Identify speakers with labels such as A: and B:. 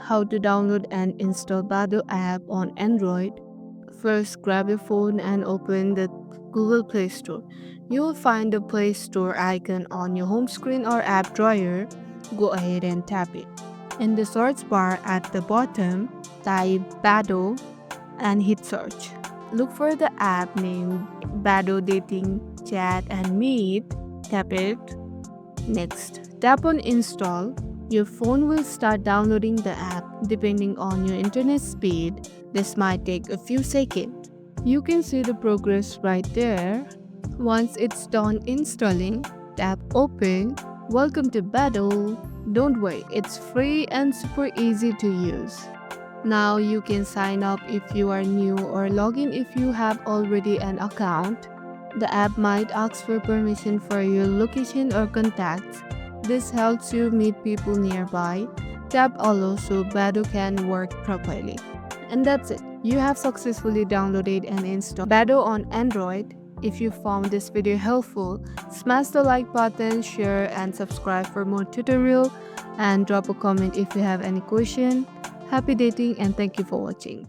A: how to download and install Badoo app on Android. First, grab your phone and open the Google Play Store. You will find the Play Store icon on your home screen or app drawer. Go ahead and tap it. In the search bar at the bottom, type Badoo and hit search. Look for the app named Badoo Dating, Chat and Meet. Tap it. Next, tap on install. Your phone will start downloading the app depending on your internet speed. This might take a few seconds. You can see the progress right there. Once it's done installing, tap open. Welcome to Badoo. Don't worry, it's free and super easy to use. Now you can sign up if you are new or log in if you have already an account. The app might ask for permission for your location or contacts. This helps you meet people nearby. Tap allow so Badoo can work properly. And that's it. You have successfully downloaded and installed Badoo on Android. If you found this video helpful, smash the like button, share and subscribe for more tutorial, and drop a comment if you have any question. Happy dating and thank you for watching.